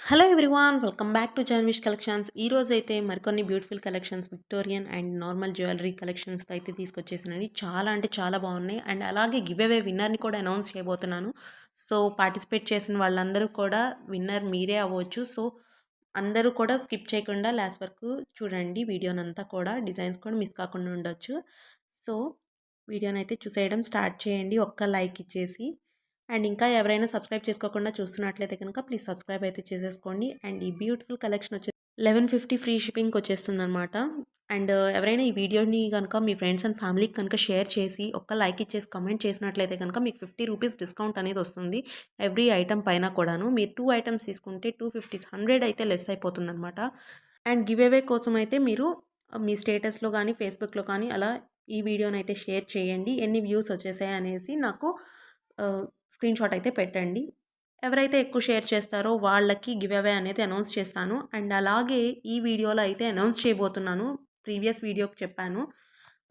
Hello everyone welcome back to Janvish collections. ఈ రోజు అయితే మరికొన్ని beautiful collections Victorian and normal jewellery కలెక్షన్స్తో అయితే తీసుకొచ్చేసానండి. చాలా అంటే చాలా బాగున్నాయి. అండ్ అలాగే గివ్ అవే విన్నర్ని కూడా అనౌన్స్ చేయబోతున్నాను. సో పార్టిసిపేట్ చేసిన వాళ్ళందరూ కూడా విన్నర్ మీరే అవ్వచ్చు. సో అందరూ కూడా స్కిప్ చేయకుండా లాస్ట్ వరకు చూడండి వీడియోనంతా కూడా. డిజైన్స్ కూడా మిస్ కాకుండా ఉండొచ్చు. సో వీడియోనైతే చూసేయడం స్టార్ట్ చేయండి ఒక్క లైక్ ఇచ్చేసి. అండ్ ఇంకా ఎవరైనా సబ్స్క్రైబ్ చేసుకోకుండా చూస్తున్నట్లయితే కనుక ప్లీజ్ సబ్స్క్రైబ్ అయితే చేసేసుకోండి. అండ్ ఈ బ్యూటిఫుల్ కలెక్షన్ వచ్చి 1150 ఫ్రీ షిప్పింగ్కి వచ్చేస్తుందనమాట. అండ్ ఎవరైనా ఈ వీడియోని కనుక మీ ఫ్రెండ్స్ అండ్ ఫ్యామిలీకి కనుక షేర్ చేసి ఒక్క లైక్ ఇచ్చేసి కమెంట్ చేసినట్లయితే కనుక మీకు 50 రూపీస్ డిస్కౌంట్ అనేది వస్తుంది ఎవ్రీ ఐటమ్ పైన కూడాను. మీరు 2 ఐటమ్స్ తీసుకుంటే 250 100 అయితే లెస్ అయిపోతుందన్నమాట. అండ్ గివ్ అవే కోసం అయితే మీరు మీ స్టేటస్లో కానీ ఫేస్బుక్లో కానీ అలా ఈ వీడియోనైతే షేర్ చేయండి. ఎన్ని వ్యూస్ వచ్చేసాయి అనేసి నాకు స్క్రీన్‌షాట్ అయితే పెట్టండి. ఎవరైతే ఎక్కువ షేర్ చేస్తారో వాళ్ళకి గివ్ అవే అనేది అనౌన్స్ చేస్తాను. అండ్ అలాగే ఈ వీడియోలో అయితే అనౌన్స్ చేయబోతున్నాను. ప్రీవియస్ వీడియోకి చెప్పాను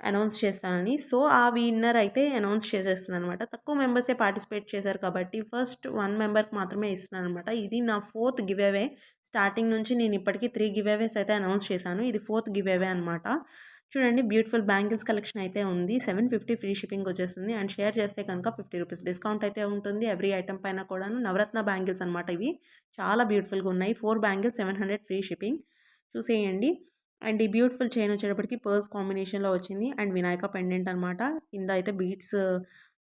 అనౌన్స్ చేస్తానని. సో, ఆ విన్నర్ అయితే అనౌన్స్ చేసేస్తున్నాననమాట. తక్కువ మెంబర్సే పార్టిసిపేట్ చేశారు కాబట్టి ఫస్ట్ 1 మెంబర్‌కి మాత్రమే ఇస్తున్నాననమాట. ఇది నా 4థ్ గివ్ అవే. స్టార్టింగ్ నుంచి నేను ఇప్పటికి 3 గివ్ అవేస్ అయితే అనౌన్స్ చేశాను. ఇది 4థ్ గివ్ అవే అనమాట. చూడండి బ్యూటిఫుల్ బ్యాంగిల్స్ కలెక్షన్ అయితే ఉంది. 750 ఫ్రీ షిప్పింగ్ వచ్చేస్తుంది. అండ్ షేర్ చేస్తే కనుక 50 రూపీస్ డిస్కౌంట్ అయితే ఉంటుంది ఎవ్రీ ఐటమ్ పైన కూడాను. నవరత్న బ్యాంగిల్స్ అనమాట ఇవి. చాలా బ్యూటిఫుల్‌గా ఉన్నాయి. 4 బ్యాంగిల్స్ 700 ఫ్రీ షిప్పింగ్. చూసేయండి. అండ్ ఈ బ్యూటిఫుల్ చైన్ వచ్చేటప్పటికి పర్ల్స్ కాంబినేషన్‌లో వచ్చింది. అండ్ వినాయక పెండెంట్ అనమాట. కింద అయితే బీడ్స్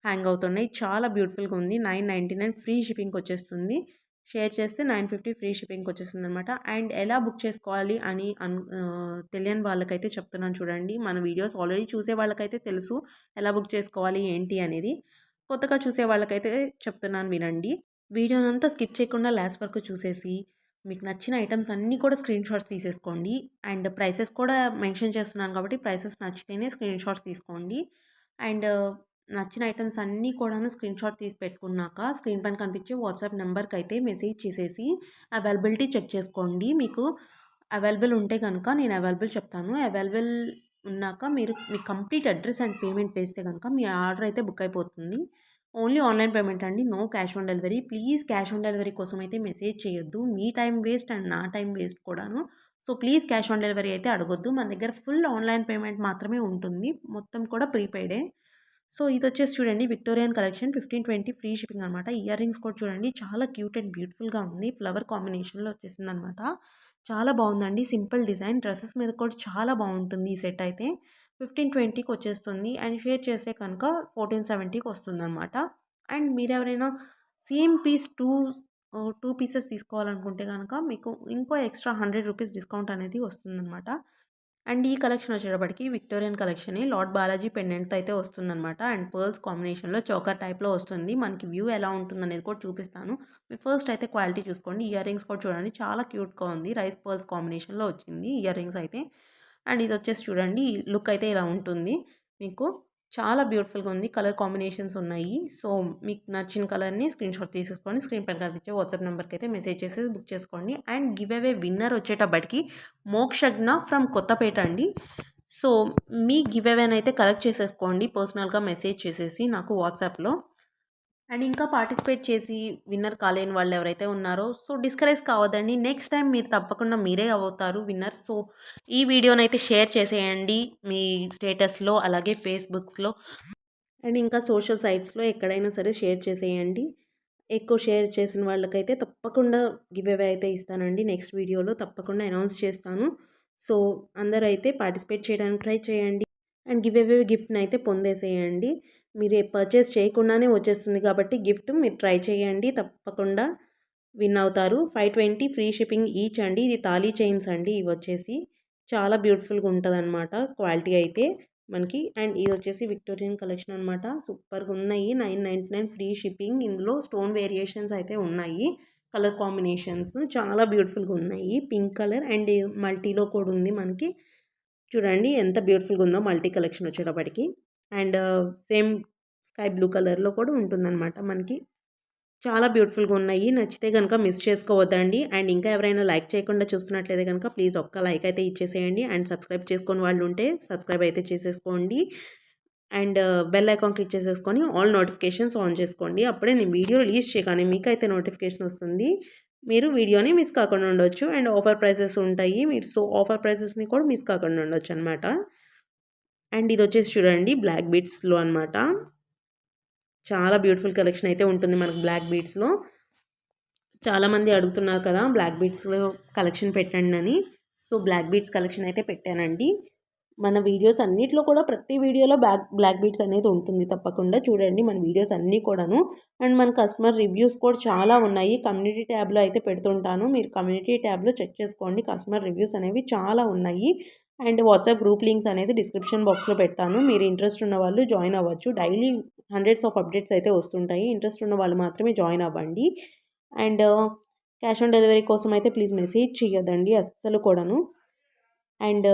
హ్యాంగ్ అవుతున్నాయి. చాలా బ్యూటిఫుల్‌గా ఉంది. 999 ఫ్రీ షిప్పింగ్‌కి వచ్చేస్తుంది. షేర్ చేస్తే 950 ఫ్రీ షిప్పింగ్‌కి వచ్చేస్తుందనమాట. అండ్ ఎలా బుక్ చేసుకోవాలి అని తెలియని వాళ్ళకైతే చెప్తున్నాను చూడండి. మన వీడియోస్ ఆల్రెడీ చూసే వాళ్ళకైతే తెలుసు ఎలా బుక్ చేసుకోవాలి ఏంటి అనేది. కొత్తగా చూసే వాళ్ళకైతే చెప్తున్నాను వినండి. వీడియోనంతా స్కిప్ చేయకుండా లాస్ట్ వరకు చూసేసి మీకు నచ్చిన ఐటమ్స్ అన్నీ కూడా స్క్రీన్‌షాట్స్ తీసేసుకోండి. అండ్ ప్రైసెస్ కూడా మెన్షన్ చేస్తున్నాను కాబట్టి ప్రైసెస్ నచ్చితేనే స్క్రీన్‌షాట్స్ తీసుకోండి. అండ్ నచ్చిన ఐటమ్స్ అన్నీ కూడాను స్క్రీన్‌షాట్ తీసి పెట్టుకున్నాక స్క్రీన్ పైన కనిపించే వాట్సాప్ నెంబర్‌కైతే మెసేజ్ చేసేసి అవైలబిలిటీ చెక్ చేసుకోండి. మీకు అవైలబుల్ ఉంటే గనుక నేను అవైలబుల్ చెప్తాను. అవైలబుల్ ఉన్నాక మీరు మీ కంప్లీట్ అడ్రెస్ అండ్ పేమెంట్ వేస్తే గనుక మీ ఆర్డర్ అయితే బుక్ అయిపోతుంది. ఓన్లీ ఆన్‌లైన్ పేమెంట్ అండి. No cash on delivery. Please cash on delivery కోసం అయితే మెసేజ్ చేయొద్దు. మీ టైం వేస్ట్ అండ్ నా టైం వేస్ట్ కూడాను. So, please cash on delivery అయితే అడగొద్దు. మన దగ్గర ఫుల్ ఆన్‌లైన్ పేమెంట్ మాత్రమే ఉంటుంది. మొత్తం కూడా ప్రీపెయిడే. సో, ఇదొచ్చేసి చూడండి విక్టోరియన్ కలెక్షన్ 1520 ఫ్రీ షిప్పింగ్ అనమాట. ఇయర్ రింగ్స్ కూడా చూడండి చాలా క్యూట్ అండ్ బ్యూటిఫుల్‌గా ఉంది. ఫ్లవర్ కాంబినేషన్‌లో వచ్చేసిందనమాట. చాలా బావుందండి. Simple design. డ్రెసెస్ మీద కూడా చాలా బావుంటుంది ఈ సెట్ అయితే. 1520కి వచ్చేస్తుంది. అండ్ షేర్ చేస్తే కనుక 1470కి వస్తుందనమాట. అండ్ మీరెవరైనా సేమ్ పీస్ 2 పీసెస్ తీసుకోవాలనుకుంటే గనక మీకు ఇంకో ఎక్స్‌ట్రా 100 రూపీస్ డిస్కౌంట్ అనేది వస్తుందనమాట. అండ్ ఈ కలెక్షన్ వచ్చేటప్పటికి విక్టోరియన్ కలెక్షనే. లార్డ్ బాలాజీ పెండెంట్‌తో అయితే వస్తుందనమాట. అండ్ పర్ల్స్ కాంబినేషన్‌లో చోకర్ టైప్‌లో వస్తుంది. మనకి వ్యూ ఎలా ఉంటుందనేది కూడా చూపిస్తాను. మీరు ఫస్ట్ అయితే క్వాలిటీ చూసుకోండి. ఇయర్ రింగ్స్ కూడా చూడండి చాలా క్యూట్‌గా ఉంది. రైస్ పర్ల్స్ కాంబినేషన్‌లో వచ్చింది ఇయర్ రింగ్స్ అయితే. అండ్ ఇదొచ్చేసి చూడండి లుక్ అయితే ఇలా ఉంటుంది మీకు. చాలా బ్యూటిఫుల్‌గా ఉంది. కలర్ కాంబినేషన్స్ ఉన్నాయి. సో, మీకు నచ్చిన కలర్‌ని స్క్రీన్‌షాట్ తీసేసుకొని స్క్రీన్ పైన కనిపించే వాట్సాప్ నంబర్‌కైతే మెసేజ్ చేసేసి బుక్ చేసుకోండి. అండ్ గివ్ అవే విన్నర్ వచ్చేటప్పటికి మోక్షజ్ఞ ఫ్రమ్ కొత్తపేట అండి. సో, మీ గివ్ అవేనైతే కలెక్ట్ చేసేసుకోండి పర్సనల్‌గా మెసేజ్ చేసేసి నాకు వాట్సాప్‌లో. అండ్ ఇంకా పార్టిసిపేట్ చేసి విన్నర్ కాలేని వాళ్ళు ఎవరైతే ఉన్నారో సో డిస్కరేజ్ కావద్దండి. నెక్స్ట్ టైం మీరు తప్పకుండా మీరే అవుతారు విన్నర్. సో ఈ వీడియోనైతే షేర్ చేసేయండి మీ స్టేటస్‌లో అలాగే ఫేస్‌బుక్స్‌లో అండ్ ఇంకా సోషల్ సైట్స్‌లో ఎక్కడైనా సరే షేర్ చేసేయండి. ఎక్కువ షేర్ చేసిన వాళ్ళకైతే తప్పకుండా గివ్ అవే అయితే ఇస్తానండి. నెక్స్ట్ వీడియోలో తప్పకుండా అనౌన్స్ చేస్తాను. సో అందరూ అయితే పార్టిసిపేట్ చేయడానికి ట్రై చేయండి. అండ్ గివ్ అవే గిఫ్ట్‌ని అయితే పొందేసేయండి. మీరు పర్చేస్ చేయకుండానే వచ్చేస్తుంది కాబట్టి గిఫ్ట్ మీరు ట్రై చేయండి. తప్పకుండా విన్ అవుతారు. 520 ఫ్రీ షిప్పింగ్ ఈచ్ అండి. ఇది తాళీ చైన్స్ అండి ఇవొచ్చేసి. చాలా బ్యూటిఫుల్‌గా ఉంటదనమాట క్వాలిటీ అయితే మనకి. అండ్ ఇదొచ్చేసి విక్టోరియన్ కలెక్షన్ అనమాట. సూపర్‌గున్నాయి. 999 ఫ్రీ షిప్పింగ్. ఇందులో స్టోన్ వేరియేషన్స్ అయితే ఉన్నాయి. కలర్ కాంబినేషన్స్ చాలా బ్యూటిఫుల్‌గా ఉన్నాయి. పింక్ కలర్ అండ్ మల్టీలో కూడా ఉంది మనకి. చూడండి ఎంత బ్యూటిఫుల్‌గా ఉందో మల్టీ కలెక్షన్ వచ్చేటప్పటికి. అండ్ సేమ్ స్కై బ్లూ కలర్‌లో కూడా ఉంటుందనమాట మనకి. చాలా బ్యూటిఫుల్‌గా ఉన్నాయి. నచ్చితే గనుక మిస్ చేసుకోవద్దండి. అండ్ ఇంకా ఎవరైనా లైక్ చేయకుండా చూస్తున్నట్లయితే గనుక ప్లీజ్ ఒక్క లైక్ అయితే ఇచ్చేసేయండి. అండ్ సబ్స్క్రైబ్ చేసుకోని వాళ్ళు ఉంటే సబ్స్క్రైబ్ అయితే చేసేసుకోండి. అండ్ బెల్ ఐకాన్ క్లిక్ చేసేసుకొని ఆల్ నోటిఫికేషన్స్ ఆన్ చేసుకోండి. అప్పుడే నేను వీడియో రిలీజ్ చేయగానే మీకైతే నోటిఫికేషన్ వస్తుంది. మీరు వీడియోని మిస్ కాకుండా ఉండొచ్చు. అండ్ ఆఫర్ ప్రైసెస్ ఉంటాయి. మీరు సో ఆఫర్ ప్రైసెస్‌ని కూడా మిస్ కాకుండా ఉండొచ్చనమాట. అండ్ ఇదొచ్చేసి చూడండి బ్లాక్ బీడ్స్‌లో అనమాట. చాలా బ్యూటిఫుల్ కలెక్షన్ అయితే ఉంటుంది మనకు బ్లాక్ బీడ్స్‌లో. చాలామంది అడుగుతున్నారు కదా! బ్లాక్ బీడ్స్‌లో కలెక్షన్ పెట్టండని. సో, బ్లాక్ బీడ్స్ కలెక్షన్ అయితే పెట్టానండి. మన వీడియోస్ అన్నిట్లో కూడా ప్రతి వీడియోలో బ్లాక్ బీడ్స్ అనేది ఉంటుంది తప్పకుండా. చూడండి మన వీడియోస్ అన్నీ కూడాను. అండ్ మన కస్టమర్ రివ్యూస్ కూడా చాలా ఉన్నాయి. కమ్యూనిటీ ట్యాబ్‌లో అయితే పెడుతుంటాను. మీరు కమ్యూనిటీ ట్యాబ్‌లో చెక్ చేసుకోండి. కస్టమర్ రివ్యూస్ అనేవి చాలా ఉన్నాయి. అండ్ వాట్సాప్ గ్రూప్ లింక్స్ అనేది డిస్క్రిప్షన్ బాక్స్‌లో పెడతాను. మీరు ఇంట్రెస్ట్ ఉన్న వాళ్ళు జాయిన్ అవ్వచ్చు. డైలీ హండ్రెడ్స్ ఆఫ్ అప్డేట్స్ అయితే వస్తుంటాయి. ఇంట్రెస్ట్ ఉన్న వాళ్ళు మాత్రమే జాయిన్ అవ్వండి. అండ్ క్యాష్ ఆన్ డెలివరీ కోసం అయితే ప్లీజ్ మెసేజ్ చేయొద్దండి అస్సలు కూడాను. అండ్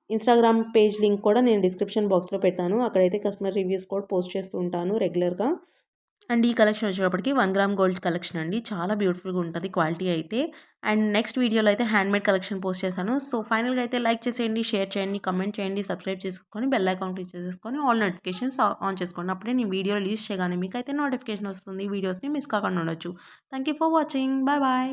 ఇన్‌స్టాగ్రామ్ పేజ్ లింక్ కూడా నేను డిస్క్రిప్షన్ బాక్స్‌లో పెట్టాను. అక్కడైతే కస్టమర్ రివ్యూస్ కూడా పోస్ట్ చేస్తూ ఉంటాను రెగ్యులర్‌గా. అండ్ ఈ కలెక్షన్ వచ్చేటప్పటికి 1 గ్రామ్ గోల్డ్ కలెక్షన్ అండి. చాలా బ్యూటిఫుల్‌గా ఉంటది క్వాలిటీ అయితే. అండ్ నెక్స్ట్ వీడియోలో అయితే హ్యాండ్‌మేడ్ కలెక్షన్ పోస్ట్ చేశాను. సో, ఫైనల్‌గా అయితే లైక్ చేసేయండి, షేర్ చేయండి, కామెంట్ చేయండి, సబ్స్క్రైబ్ చేసుకొని బెల్ ఐకాన్ క్లిక్ చేసేసుకొని ఆల్ నోటిఫికేషన్స్ ఆన్ చేసుకోండి. అప్పుడే నేను వీడియో రిలీజ్ చేయగానే మీకైతే నోటిఫికేషన్ వస్తుంది. వీడియోస్‌ని మిస్ కాకుండా ఉండొచ్చు. Thank you for watching. Bye bye.